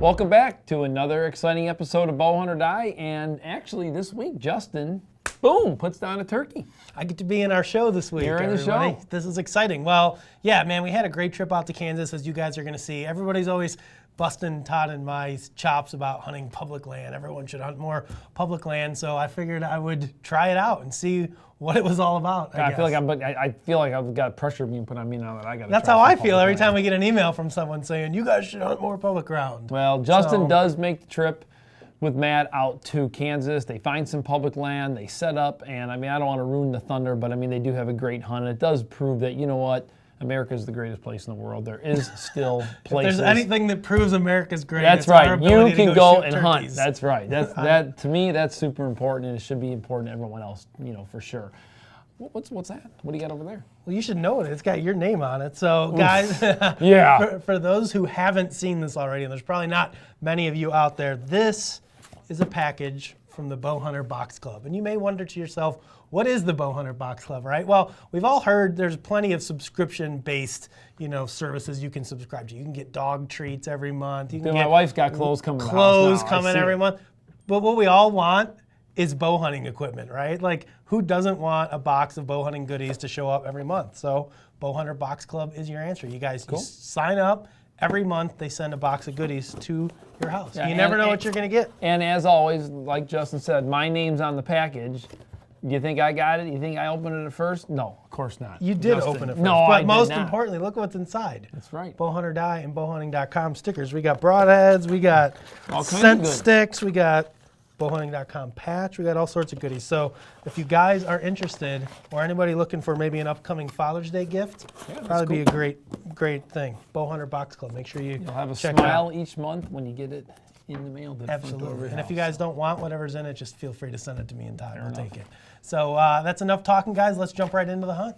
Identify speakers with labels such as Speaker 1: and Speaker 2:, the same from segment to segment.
Speaker 1: Welcome back to another exciting episode of Bowhunt or Die, and actually this week, Justin, boom, puts down a turkey.
Speaker 2: I get to be in our show this week.
Speaker 1: You're in the show.
Speaker 2: This is exciting. Well, yeah, man, we had a great trip out to Kansas, as you guys are going to see. Everybody's always busting Todd and my chops about hunting public land. Everyone should hunt more public land, so I figured I would try it out and see what it was all about. I
Speaker 1: feel like I've got pressure being put on me now that I got to.
Speaker 2: That's how I feel every time we get an email from someone saying you guys should hunt more public ground.
Speaker 1: Well, Justin does make the trip with Matt out to Kansas. They find some public land, they set up, and I don't want to ruin the thunder, but they do have a great hunt. It does prove that, you know what, America is the greatest place in the world. There is still places.
Speaker 2: If there's anything that proves America's great,
Speaker 1: that's right. You can go and
Speaker 2: turkeys.
Speaker 1: Hunt. That's right. That to me, that's super important, and it should be important to everyone else, for sure. What's that? What do you got over there?
Speaker 2: Well, you should know it. It's got your name on it. So, guys,
Speaker 1: yeah.
Speaker 2: For those who haven't seen this already, and there's probably not many of you out there, this is a package from the Bowhunter Box Club. And you may wonder to yourself, what is the Bowhunter Box Club, right? Well, we've all heard there's plenty of subscription-based, services you can subscribe to. You can get dog treats every month. You can
Speaker 1: my wife's got clothes coming.
Speaker 2: Clothes coming every month. But what we all want is bow hunting equipment, right? Like, who doesn't want a box of bow hunting goodies to show up every month? So Bowhunter Box Club is your answer. You guys you sign up. Every month they send a box of goodies to your house. Yeah, you never know what you're going to get.
Speaker 1: And as always, like Justin said, my name's on the package. Do you think I got it? You think I opened it at first? No, of course not.
Speaker 2: You did open it first.
Speaker 1: No,
Speaker 2: but most importantly, look what's inside.
Speaker 1: That's right.
Speaker 2: Bowhunter Die and bowhunting.com stickers. We got broadheads, we got scent sticks, we got bowhunting.com patch, we got all sorts of goodies. So if you guys are interested, or anybody looking for maybe an upcoming Father's Day gift, probably be a great thing. Bowhunter Box Club. Make sure you'll
Speaker 1: have a smile each month when you get it in the mail.
Speaker 2: Absolutely. And if you guys don't want whatever's in it, just feel free to send it to me and Todd. We'll take it. So that's enough talking, guys. Let's jump right into the hunt.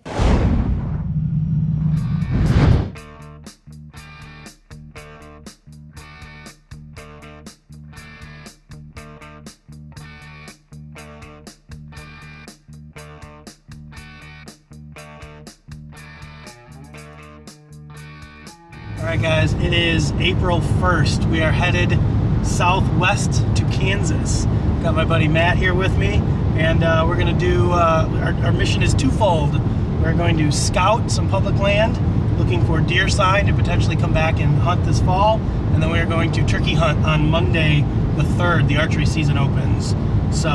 Speaker 2: All right, guys, it is April 1st. We are headed southwest to Kansas. Got my buddy Matt here with me, and we're going to do, our mission is twofold. We're going to scout some public land, looking for deer sign to potentially come back and hunt this fall, and then we are going to turkey hunt on Monday the 3rd. The archery season opens. So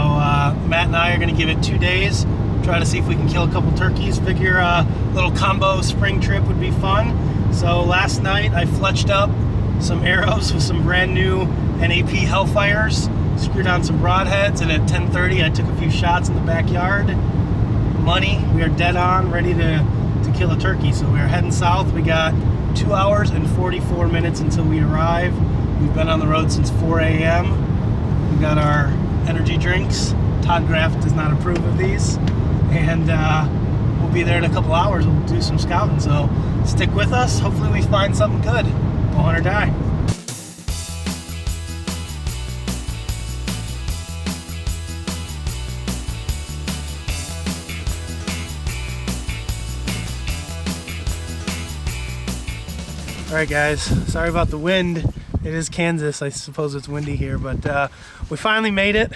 Speaker 2: Matt and I are going to give it 2 days, try to see if we can kill a couple turkeys. Figure a little combo spring trip would be fun. So last night I fletched up some arrows with some brand new NAP Hellfires, screwed on some broadheads, and at 10:30 I took a few shots in the backyard. Money, we are dead on, ready to kill a turkey. So we are heading south. We got 2 hours and 44 minutes until we arrive. We've been on the road since 4 a.m. We got our energy drinks. Todd Graff does not approve of these. And we'll be there in a couple hours. We'll do some scouting. So stick with us. Hopefully we find something good. Bowhunt or Die. All right, guys. Sorry about the wind. It is Kansas. I suppose it's windy here, but we finally made it.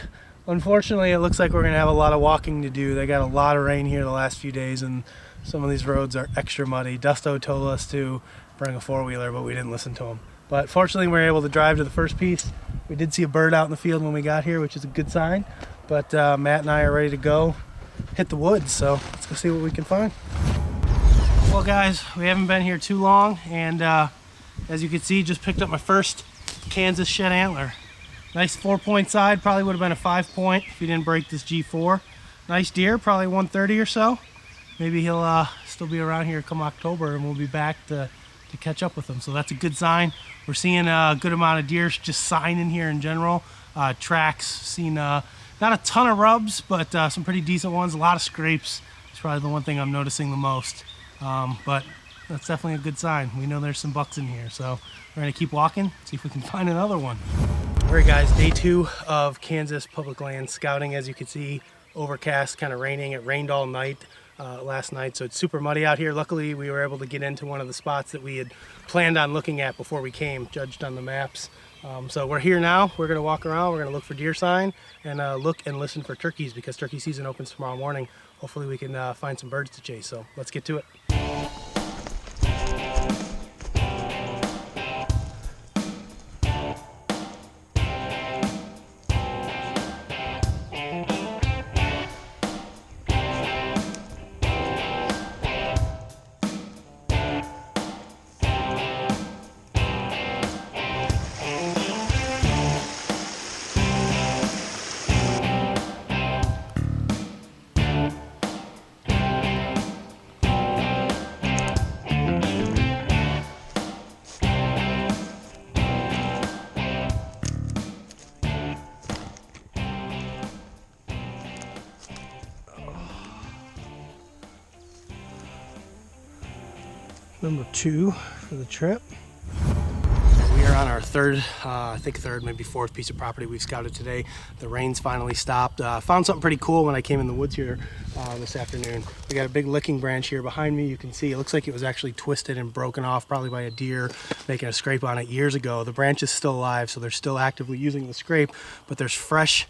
Speaker 2: Unfortunately, it looks like we're gonna have a lot of walking to do. They got a lot of rain here the last few days, and some of these roads are extra muddy. Dusto told us to bring a four-wheeler, but we didn't listen to him. But fortunately, we were able to drive to the first piece. We did see a bird out in the field when we got here, which is a good sign. But Matt and I are ready to go hit the woods, so let's go see what we can find. Well, guys, we haven't been here too long, and as you can see, just picked up my first Kansas shed antler. Nice 4-point side, probably would have been a 5-point if he didn't break this G4. Nice deer, probably 130 or so. Maybe he'll still be around here come October, and we'll be back to catch up with him. So that's a good sign. We're seeing a good amount of deer just signing here in general. Tracks, seen not a ton of rubs, but some pretty decent ones. A lot of scrapes. It's probably the one thing I'm noticing the most. But that's definitely a good sign. We know there's some bucks in here, so we're gonna keep walking, see if we can find another one. All right, guys, day 2 of Kansas public land scouting. As you can see, overcast, kind of raining. It rained all night last night, so it's super muddy out here. Luckily, we were able to get into one of the spots that we had planned on looking at before we came, judged on the maps. So we're here now. We're gonna walk around. We're gonna look for deer sign and look and listen for turkeys because turkey season opens tomorrow morning. Hopefully we can find some birds to chase. So let's get to it. Number 2 for the trip. We are on our third, maybe fourth piece of property we've scouted today. The rain's finally stopped. Found something pretty cool when I came in the woods here this afternoon. We got a big licking branch here behind me. You can see it looks like it was actually twisted and broken off probably by a deer making a scrape on it years ago. The branch is still alive, so they're still actively using the scrape, but there's fresh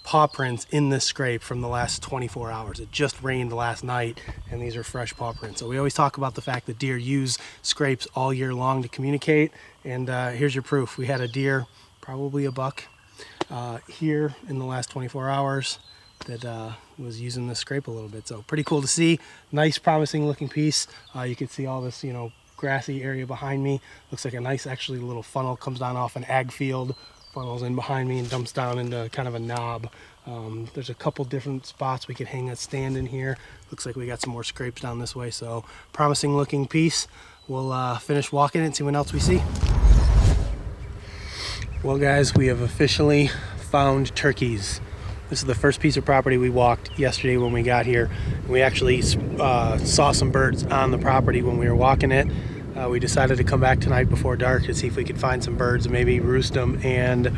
Speaker 2: paw prints in this scrape from the last 24 hours. It just rained last night and these are fresh paw prints. So we always talk about the fact that deer use scrapes all year long to communicate, and here's your proof. We had a deer, probably a buck, here in the last 24 hours that was using this scrape a little bit. So pretty cool to see. Nice, promising looking piece. You can see all this, grassy area behind me. Looks like a nice, actually, little funnel comes down off an ag field, funnels in behind me and dumps down into kind of a knob. There's a couple different spots we could hang a stand in here. Looks like we got some more scrapes down this way, so promising looking piece. We'll finish walking and see what else we see. Well guys, we have officially found turkeys. This is the first piece of property we walked yesterday when we got here. We actually saw some birds on the property when we were walking it. We decided to come back tonight before dark to see if we could find some birds and maybe roost them, and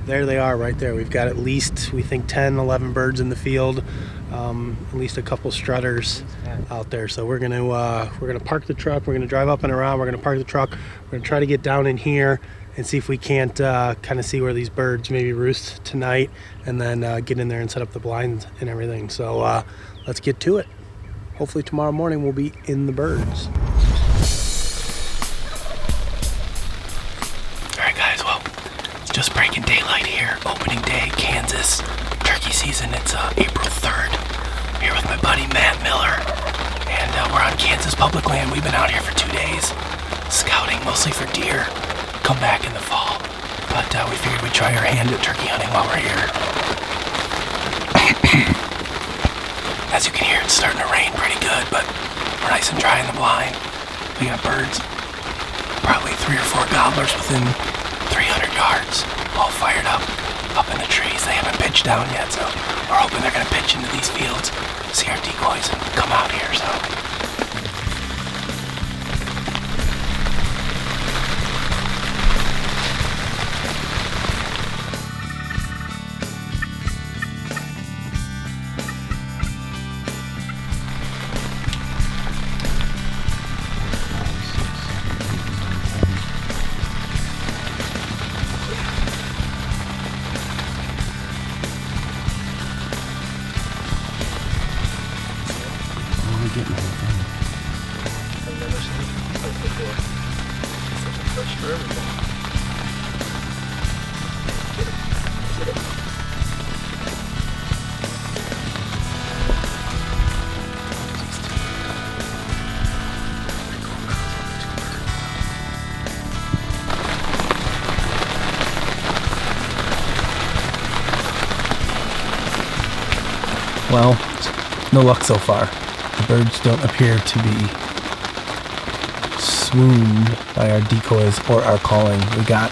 Speaker 2: there they are right there. We've got at least, we think, 10, 11 birds in the field, at least a couple strutters out there. So we're gonna park the truck, we're gonna drive up and around, we're gonna park the truck, we're gonna try to get down in here and see if we can't kind of see where these birds maybe roost tonight, and then get in there and set up the blinds and everything. So let's get to it. Hopefully tomorrow morning we'll be in the birds. Just breaking daylight here, opening day, Kansas, turkey season. It's April 3rd. I'm here with my buddy Matt Miller, and we're on Kansas public land. We've been out here for 2 days, scouting mostly for deer. Come back in the fall, but we figured we'd try our hand at turkey hunting while we're here. As you can hear, it's starting to rain pretty good, but we're nice and dry in the blind. We got birds, probably 3 or 4 gobblers within 300 yards, all fired up in the trees. They haven't pitched down yet, so we're hoping they're gonna pitch into these fields, see our decoys, and come out here. So well, no luck so far. The birds don't appear to be swooned by our decoys or our calling. We got,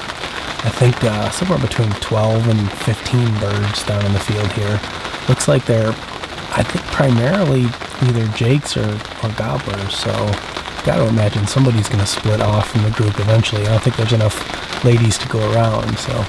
Speaker 2: I think, somewhere between 12 and 15 birds down in the field here. Looks like they're, I think, primarily either jakes or gobblers, so got to imagine somebody's going to split off from the group eventually. I don't think there's enough ladies to go around, so...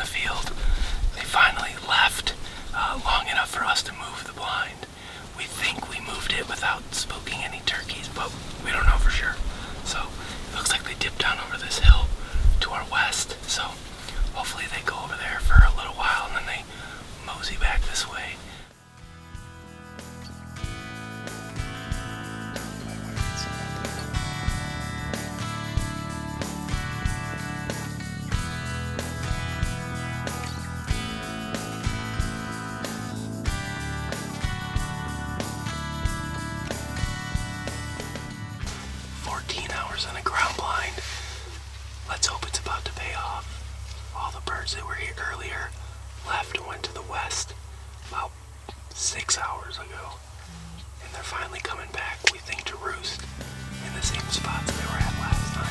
Speaker 2: field. They finally left long enough for us to move the blind. We think we moved it without spooking any turkeys, but we don't know for sure. So it looks like they dipped down over this hill to our west. So hopefully they go over there for a little while and then they mosey back this way. On a ground blind. Let's hope it's about to pay off. All the birds that were here earlier left and went to the west about 6 hours ago. And they're finally coming back, we think, to roost in the same spots they were at last night.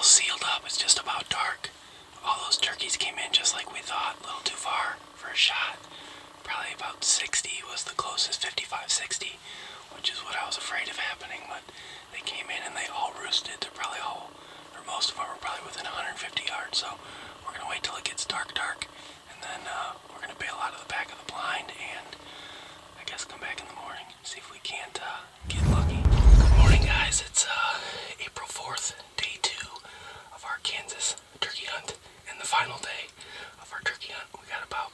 Speaker 2: Sealed up. It's just about dark. All those turkeys came in just like we thought, a little too far for a shot. Probably about 60 was the closest, 55, 60, which is what I was afraid of happening, but they came in and they all roosted. They're probably all, or most of them are probably within 150 yards, so we're going to wait till it gets dark, and then we're going to bail out of the back of the blind and I guess come back in the morning and see if we can't get lucky. Good morning, guys. It's April 4th, day 2 of our Kansas turkey hunt and the final day of our turkey hunt. We got about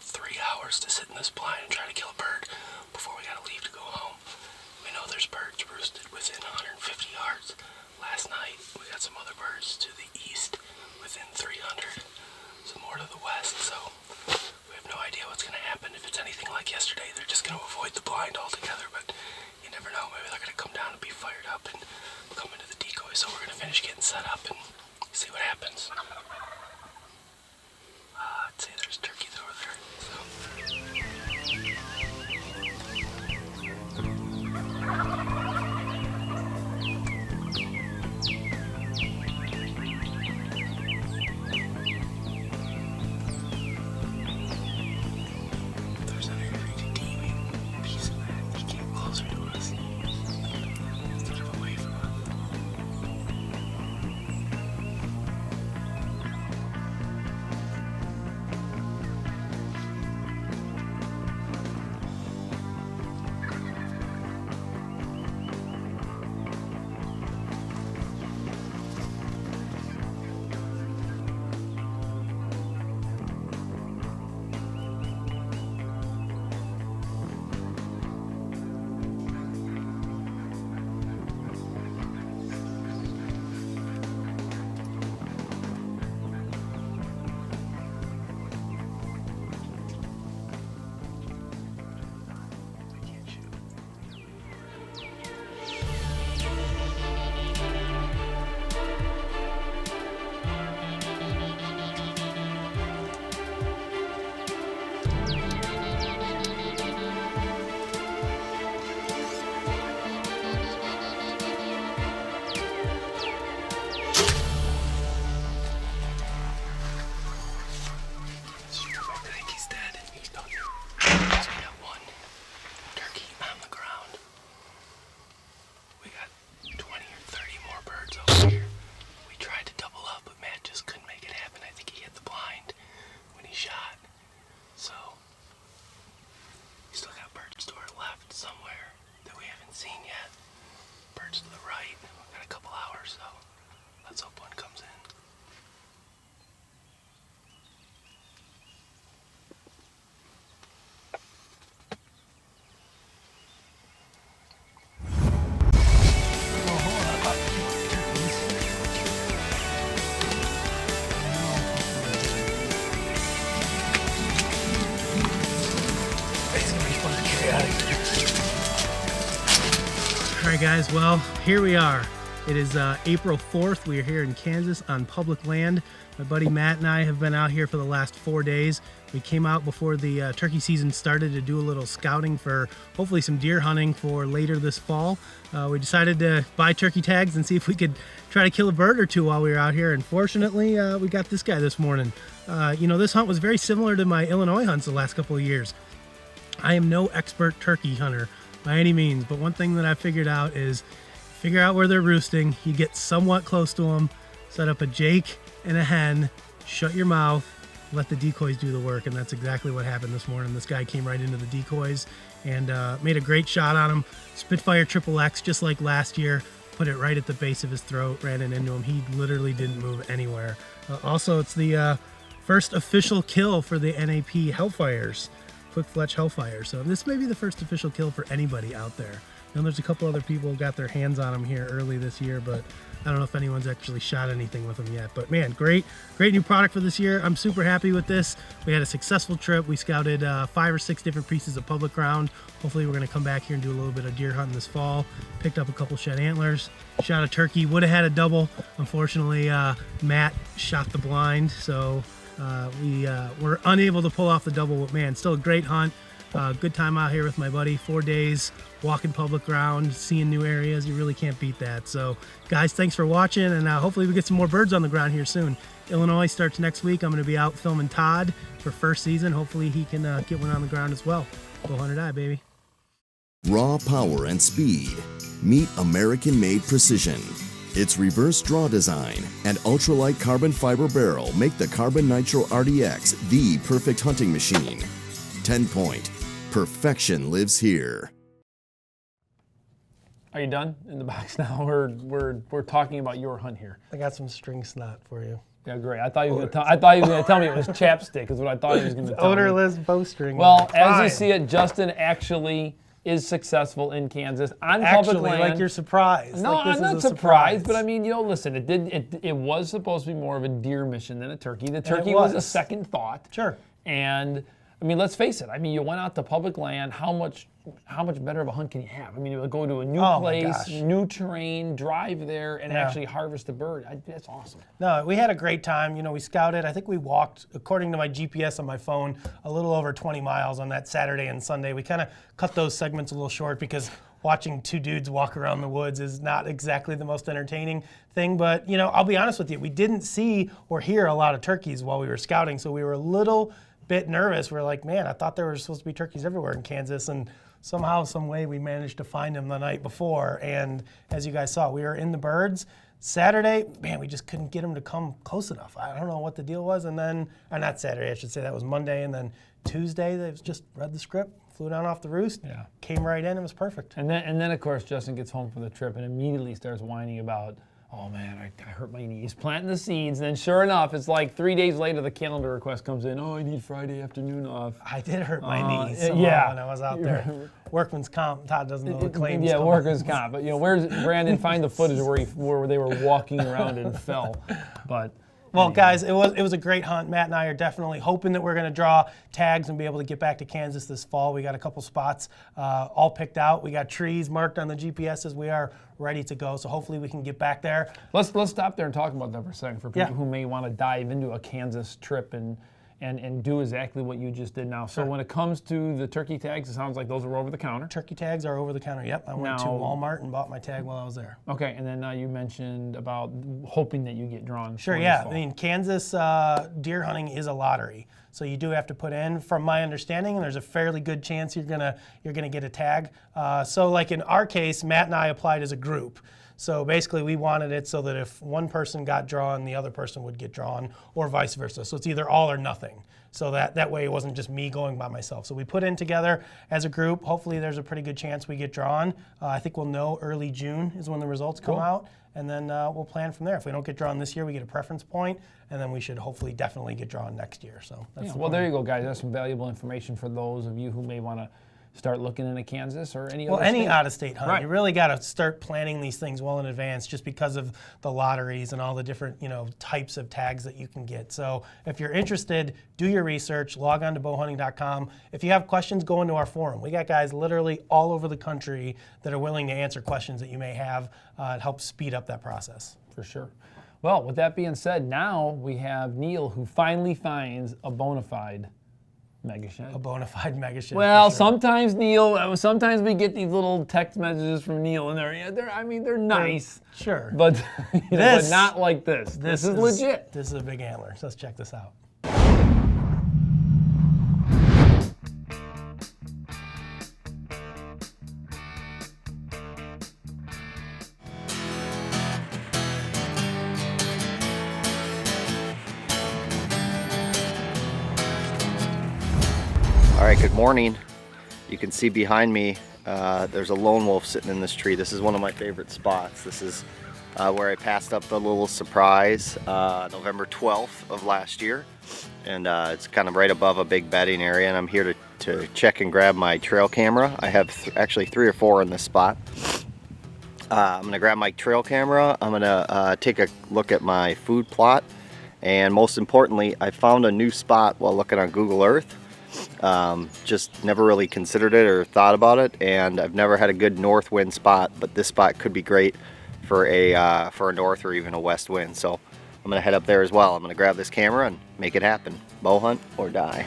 Speaker 2: 3 hours to sit in this blind and try to kill a bird before we gotta leave to go home. We know there's birds roosted within 150 yards. Last night we got some other birds to the east within 300, some more to the west, so we have no idea what's gonna happen. If it's anything like yesterday, they're just gonna avoid the blind altogether, but you never know. Maybe they're gonna come down and be fired up and come into the decoy, so we're gonna finish getting set up and see what happens. I'd say there's turkeys over there. There's an really teeny piece of that. He came closer to us instead of away from us. All right, guys, well, here we are. It is April 4th. We are here in Kansas on public land. My buddy Matt and I have been out here for the last 4 days. We came out before the turkey season started to do a little scouting for hopefully some deer hunting for later this fall. We decided to buy turkey tags and see if we could try to kill a bird or two while we were out here. And fortunately, we got this guy this morning. This hunt was very similar to my Illinois hunts the last couple of years. I am no expert turkey hunter by any means, but one thing that I figured out is figure out where they're roosting. You get somewhat close to them, set up a jake and a hen, shut your mouth, let the decoys do the work, and that's exactly what happened this morning. This guy came right into the decoys and made a great shot on him. Spitfire XXX, just like last year, put it right at the base of his throat, ran it into him. He literally didn't move anywhere. Also, it's the first official kill for the NAP Hellfires, Quick Fletch Hellfire. So this may be the first official kill for anybody out there. And there's a couple other people who got their hands on them here early this year, but I don't know if anyone's actually shot anything with them yet. But man, great new product for this year. I'm super happy with this. We had a successful trip. We scouted 5 or 6 different pieces of public ground. Hopefully we're gonna come back here and do a little bit of deer hunting this fall. Picked up a couple shed antlers, shot a turkey, would have had a double. Unfortunately, Matt shot the blind, so we were unable to pull off the double, but man, still a great hunt. Good time out here with my buddy. 4 days, walking public ground, seeing new areas. You really can't beat that. So guys, thanks for watching, and hopefully we get some more birds on the ground here soon. Illinois starts next week. I'm going to be out filming Todd for first season. Hopefully he can get one on the ground as well. Bowhunter die, baby.
Speaker 3: Raw power and speed. Meet American-made precision. Its reverse draw design and ultralight carbon fiber barrel make the Carbon Nitro RDX the perfect hunting machine. 10-point. Perfection lives here.
Speaker 1: Are you done in the box now? We're talking about your hunt here.
Speaker 2: I got some string snot for you.
Speaker 1: Yeah, great. I thought you were gonna tell me it was chapstick. Is what I thought he was gonna tell me.
Speaker 2: Odorless bowstring.
Speaker 1: Well, as you see it, Justin actually is successful in Kansas on public land.
Speaker 2: Like you're surprised.
Speaker 1: No,
Speaker 2: like this
Speaker 1: I'm not
Speaker 2: is a
Speaker 1: surprised, but I mean, listen, it was supposed to be more of a deer mission than a turkey. The turkey was a second thought.
Speaker 2: Sure.
Speaker 1: And I mean, let's face it. I mean, you went out to public land. How much better of a hunt can you have? I mean, you go to a new place, new terrain, drive there, and actually harvest a bird. That's awesome.
Speaker 2: No, we had a great time. We scouted. I think we walked, according to my GPS on my phone, a little over 20 miles on that Saturday and Sunday. We kind of cut those segments a little short because watching 2 dudes walk around the woods is not exactly the most entertaining thing. But, I'll be honest with you. We didn't see or hear a lot of turkeys while we were scouting, so we were a little bit nervous. We're like, man, I thought there were supposed to be turkeys everywhere in Kansas, and somehow, some way, we managed to find them the night before. And as you guys saw, we were in the birds. Saturday, man, we just couldn't get them to come close enough. I don't know what the deal was. And then, or not Saturday, I should say, that was Monday. And then Tuesday, they just read the script, flew down off the roost, came right in, it was perfect.
Speaker 1: And then of course, Justin gets home from the trip and immediately starts whining about, oh man, I hurt my knees, planting the seeds. And then sure enough, it's like 3 days later, the calendar request comes in. Oh, I need Friday afternoon off.
Speaker 2: I did hurt my knees when I was out there. Workman's comp. Todd doesn't know the claims.
Speaker 1: Yeah, workman's comp. But where's Brandon? Find the footage where they were walking around and fell. But
Speaker 2: well, guys, it was a great hunt. Matt and I are definitely hoping that we're going to draw tags and be able to get back to Kansas this fall. We got a couple spots all picked out. We got trees marked on the GPSs. We are ready to go. So hopefully we can get back there.
Speaker 1: Let's stop there and talk about that for a second for people who may want to dive into a Kansas trip and do exactly what you just did now. So when it comes to the turkey tags, it sounds like those are over the counter.
Speaker 2: Turkey tags are over the counter, yep. I went to Walmart and bought my tag while I was there.
Speaker 1: Okay, and then now you mentioned about hoping that you get drawn.
Speaker 2: Sure, yeah. I mean, Kansas deer hunting is a lottery. So you do have to put in, from my understanding, and there's a fairly good chance you're gonna get a tag. So like in our case, Matt and I applied as a group. So basically we wanted it so that if one person got drawn, the other person would get drawn, or vice versa. So it's either all or nothing. So that way it wasn't just me going by myself. So we put in together as a group. Hopefully there's a pretty good chance we get drawn. I think we'll know early June is when the results come out. And then we'll plan from there. If we don't get drawn this year, we get a preference point, and then we should hopefully definitely get drawn next year. So that's
Speaker 1: well, there you go, guys. That's some valuable information for those of you who may want to start looking into Kansas or any
Speaker 2: Well,
Speaker 1: other
Speaker 2: any
Speaker 1: state.
Speaker 2: out-of-state hunt,
Speaker 1: Right.
Speaker 2: you really got to start planning these things well in advance, just because of the lotteries and all the different, types of tags that you can get. So if you're interested, do your research. Log on to bowhunting.com. If you have questions, go into our forum. We got guys literally all over the country that are willing to answer questions that you may have. It helps speed up that process.
Speaker 1: For sure. Well, with that being said, now we have Neal, who finally finds a bona fide mega shed.
Speaker 2: A bona fide mega shed.
Speaker 1: Well,
Speaker 2: for sure.
Speaker 1: sometimes Neal, sometimes we get these little text messages from Neal, and they're nice.
Speaker 2: Sure.
Speaker 1: But, but
Speaker 2: This-
Speaker 1: not like this. This is legit.
Speaker 2: This is a big antler, so let's check this out.
Speaker 4: All right, good morning. You can see behind me, there's a lone wolf sitting in this tree. This is one of my favorite spots. This is where I passed up the little surprise November 12th of last year. And it's kind of right above a big bedding area, and I'm here to check and grab my trail camera. I have actually 3 or 4 in this spot. I'm gonna grab my trail camera. I'm gonna take a look at my food plot. And most importantly, I found a new spot while looking on Google Earth. Just never really considered it or thought about it, and I've never had a good north wind spot, but this spot could be great for a north or even a west wind. So I'm gonna head up there as well. I'm gonna grab this camera and make it happen. Bow hunt or die.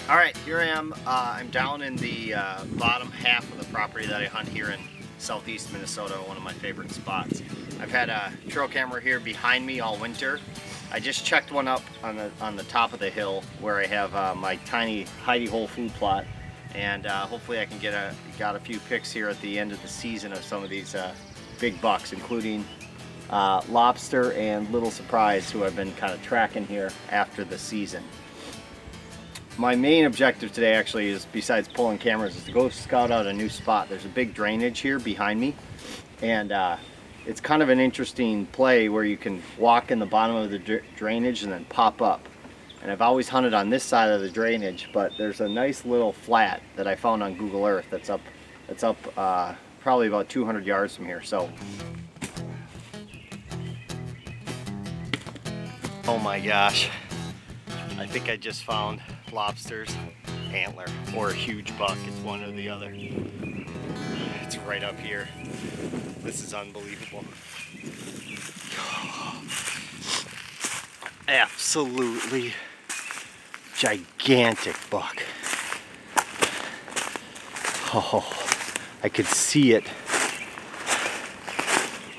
Speaker 4: All right, here I am. I'm down in the bottom half of the property that I hunt here in southeast Minnesota, one of my favorite spots. I've had a trail camera here behind me all winter. I just checked one up on the top of the hill where I have my tiny hidey hole food plot, and hopefully I can got a few pics here at the end of the season of some of these big bucks, including lobster and little surprise, who I've been kind of tracking here after the season. My main objective today actually is, besides pulling cameras, is to go scout out a new spot. There's a big drainage here behind me, and it's kind of an interesting play where you can walk in the bottom of the drainage and then pop up. And I've always hunted on this side of the drainage, but there's a nice little flat that I found on Google Earth that's up probably about 200 yards from here. So, oh my gosh, I think I just found lobster's antler, or a huge buck. It's one or the other. It's right up here. This is unbelievable. Absolutely gigantic buck. Oh, I could see it.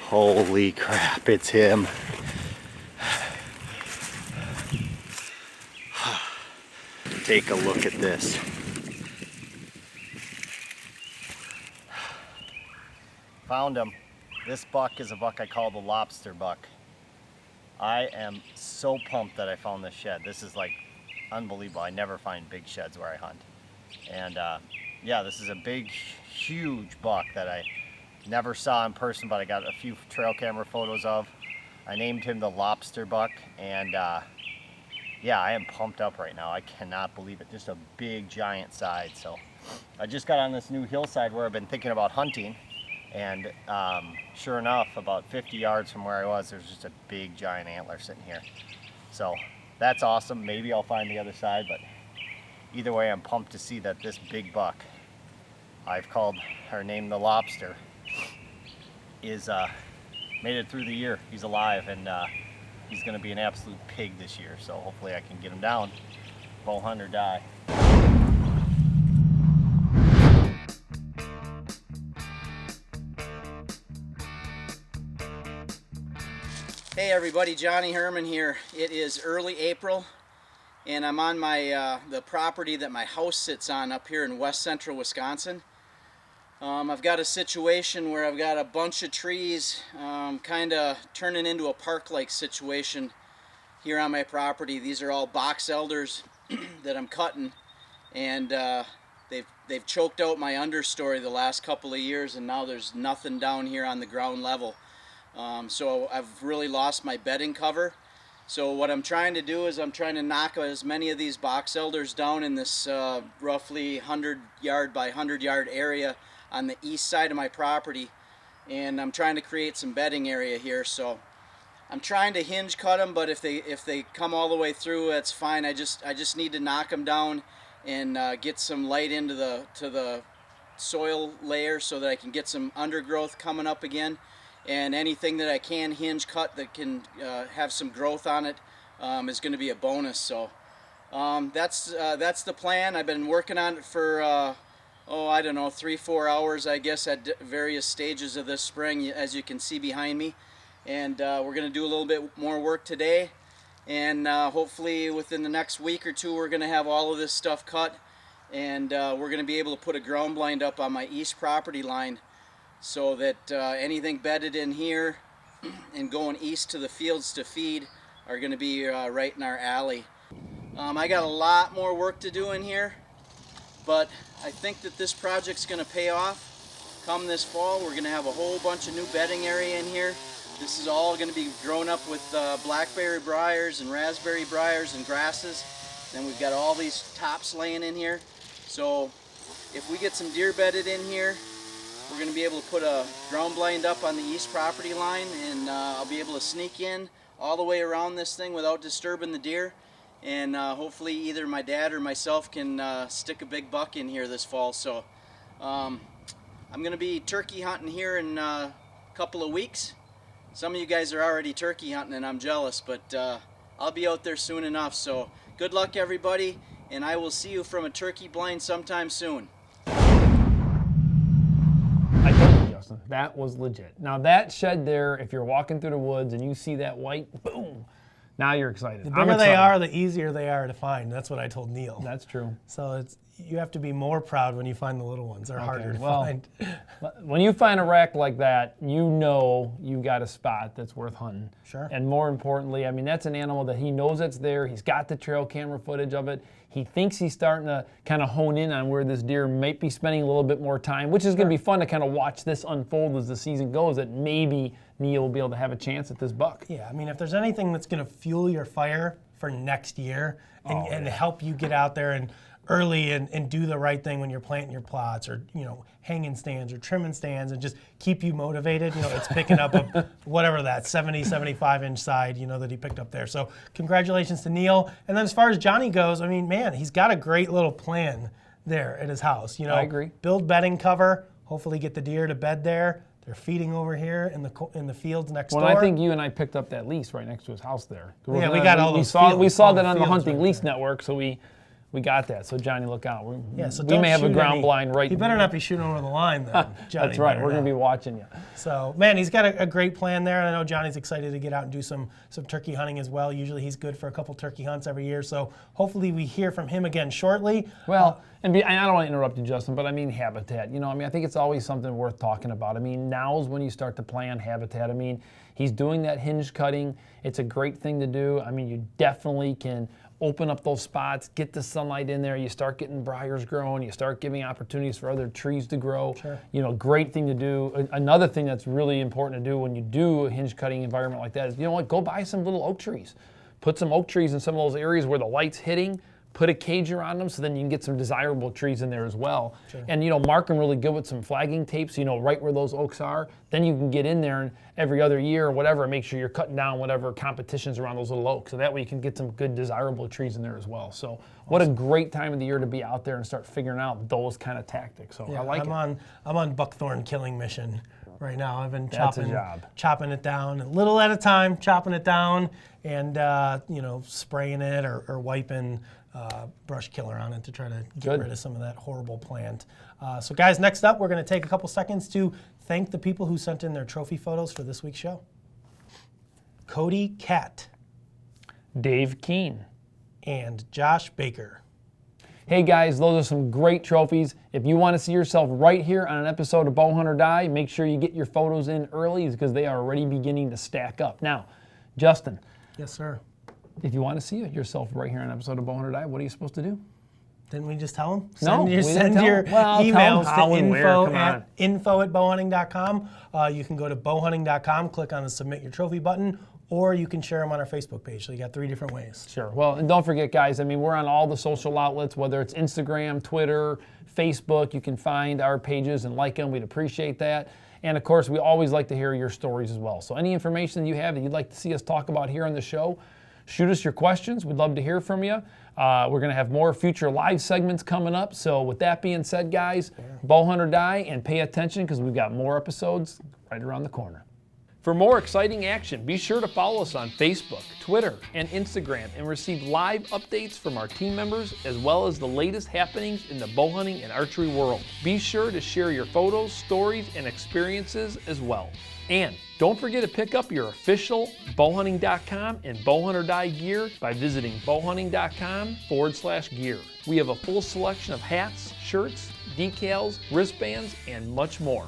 Speaker 4: Holy crap, it's him. Take a look at this. Found him. This buck is a buck I call the lobster buck. I am so pumped that I found this shed. This is like unbelievable. I never find big sheds where I hunt. And yeah, this is a big, huge buck that I never saw in person, but I got a few trail camera photos of. I named him the lobster buck, and yeah, I am pumped up right now. I cannot believe it. Just a big, giant side. So I just got on this new hillside where I've been thinking about hunting, and sure enough, about 50 yards from where I was, there's just a big, giant antler sitting here. So that's awesome. Maybe I'll find the other side, but either way, I'm pumped to see that this big buck, I've called or named the lobster, is made it through the year. He's alive, and he's going to be an absolute pig this year, so hopefully I can get him down. Bow hunt or die.
Speaker 5: Hey everybody, Johnny Herrmann here. It is early April, and I'm on my the property that my house sits on up here in west central Wisconsin. I've got a situation where I've got a bunch of trees kind of turning into a park-like situation here on my property. These are all box elders that I'm cutting, and they they've choked out my understory the last couple of years, and now there's nothing down here on the ground level. So I've really lost my bedding cover. So what I'm trying to do is I'm trying to knock as many of these box elders down in this roughly 100 yard by 100 yard area on the east side of my property, and I'm trying to create some bedding area here. So I'm trying to hinge cut them, but if they come all the way through, that's fine. I just need to knock them down and get some light into the soil layer so that I can get some undergrowth coming up again. And anything that I can hinge cut that can have some growth on it is going to be a bonus. So that's the plan. I've been working on it for I don't know, 3-4 hours, I guess, at various stages of this spring, as you can see behind me. And we're going to do a little bit more work today, and hopefully within the next week or two we're going to have all of this stuff cut, and we're going to be able to put a ground blind up on my east property line so that anything bedded in here and going east to the fields to feed are going to be right in our alley. I got a lot more work to do in here, but I think that this project's going to pay off. Come this fall, we're going to have a whole bunch of new bedding area in here. This is all going to be grown up with blackberry briars and raspberry briars and grasses. Then we've got all these tops laying in here. So if we get some deer bedded in here, we're going to be able to put a ground blind up on the east property line, and I'll be able to sneak in all the way around this thing without disturbing the deer. And hopefully either my dad or myself can stick a big buck in here this fall. So I'm going to be turkey hunting here in a couple of weeks. Some of you guys are already turkey hunting and I'm jealous, but I'll be out there soon enough. So good luck, everybody, and I will see you from a turkey blind sometime soon.
Speaker 1: I told you, Justin, that was legit. Now that shed there, if you're walking through the woods and you see that white, boom, now you're excited.
Speaker 2: The bigger they are, the easier they are to find. That's what I told Neal.
Speaker 1: That's true.
Speaker 2: So you have to be more proud when you find the little ones. They're harder to find.
Speaker 1: When you find a rack like that, you know you got a spot that's worth hunting.
Speaker 2: Sure.
Speaker 1: And more importantly, I mean, that's an animal that he knows it's there. He's got the trail camera footage of it. He thinks he's starting to kind of hone in on where this deer might be spending a little bit more time, which is going to be fun to kind of watch this unfold as the season goes, that maybe Neal will be able to have a chance at this buck.
Speaker 2: Yeah, I mean, if there's anything that's going to fuel your fire for next year and help you get out there and early and do the right thing when you're planting your plots, or hanging stands or trimming stands, and just keep you motivated, it's picking up a whatever that 75 inch side that he picked up there. So congratulations to Neal. And then as far as Johnny goes, I mean, man, he's got a great little plan there at his house.
Speaker 1: I agree.
Speaker 2: Build bedding cover, hopefully get the deer to bed there. They're feeding over here in the fields next door.
Speaker 1: Well, I think you and I picked up that lease right next to his house there.
Speaker 2: Yeah, we got all those fields.
Speaker 1: We saw that on the
Speaker 2: fields
Speaker 1: Hunting
Speaker 2: right
Speaker 1: Lease
Speaker 2: there.
Speaker 1: Network, so we got that. So Johnny, look out.
Speaker 2: So
Speaker 1: we may have a ground blind right.
Speaker 2: You better not be shooting over the line, then, Johnny.
Speaker 1: That's right. We're going to be watching you.
Speaker 2: So, man, he's got a great plan there, and I know Johnny's excited to get out and do some turkey hunting as well. Usually he's good for a couple turkey hunts every year, so hopefully we hear from him again shortly.
Speaker 1: Well, I don't want to interrupt you, Justin, but I mean habitat. I think it's always something worth talking about. I mean, now's when you start to plan habitat. I mean, he's doing that hinge cutting. It's a great thing to do. I mean, you definitely can open up those spots, get the sunlight in there, you start getting briars growing, you start giving opportunities for other trees to grow.
Speaker 2: Sure.
Speaker 1: Great thing to do. Another thing that's really important to do when you do a hinge cutting environment like that is, go buy some little oak trees. Put some oak trees in some of those areas where the light's hitting, put a cage around them so then you can get some desirable trees in there as well.
Speaker 2: Sure.
Speaker 1: And mark them really good with some flagging tape so right where those oaks are. Then you can get in there and every other year or whatever, make sure you're cutting down whatever competitions around those little oaks. So that way you can get some good desirable trees in there as well. So what a great time of the year to be out there and start figuring out those kind of tactics. So
Speaker 2: yeah,
Speaker 1: I like it.
Speaker 2: I'm on buckthorn killing mission right now. I've been chopping it down a little at a time, chopping it down, and spraying it or wiping brush killer on it to try to get rid of some of that horrible plant. So guys, next up, we're going to take a couple seconds to thank the people who sent in their trophy photos for this week's show. Cody Catt,
Speaker 1: Dave Keene,
Speaker 2: and Josh Baker.
Speaker 1: Hey guys, those are some great trophies. If you want to see yourself right here on an episode of Bowhunt or Die, make sure you get your photos in early because they are already beginning to stack up. Now, Justin.
Speaker 2: Yes, sir.
Speaker 1: If you want to see yourself right here on an episode of Bowhunt or Die, what are you supposed to do?
Speaker 2: Didn't we just tell them?
Speaker 1: No, we didn't
Speaker 2: Send
Speaker 1: tell
Speaker 2: your
Speaker 1: 'em. Well, tell 'em
Speaker 2: emails
Speaker 1: how
Speaker 2: to
Speaker 1: and where, come on.
Speaker 2: info@bowhunting.com. You can go to bowhunting.com, click on the Submit Your Trophy button, or you can share them on our Facebook page. So you got 3 different ways.
Speaker 1: Sure. Well, and don't forget, guys, I mean, we're on all the social outlets, whether it's Instagram, Twitter, Facebook. You can find our pages and like them. We'd appreciate that. And, of course, we always like to hear your stories as well. So any information that you have that you'd like to see us talk about here on the show, shoot us your questions. We'd love to hear from you. We're going to have more future live segments coming up. So with that being said, guys, bow hunt or die, and pay attention because we've got more episodes right around the corner. For more exciting action, be sure to follow us on Facebook, Twitter, and Instagram and receive live updates from our team members as well as the latest happenings in the bow hunting and archery world. Be sure to share your photos, stories, and experiences as well. And don't forget to pick up your official bowhunting.com and Bowhunt or Die gear by visiting bowhunting.com/gear. We have a full selection of hats, shirts, decals, wristbands, and much more.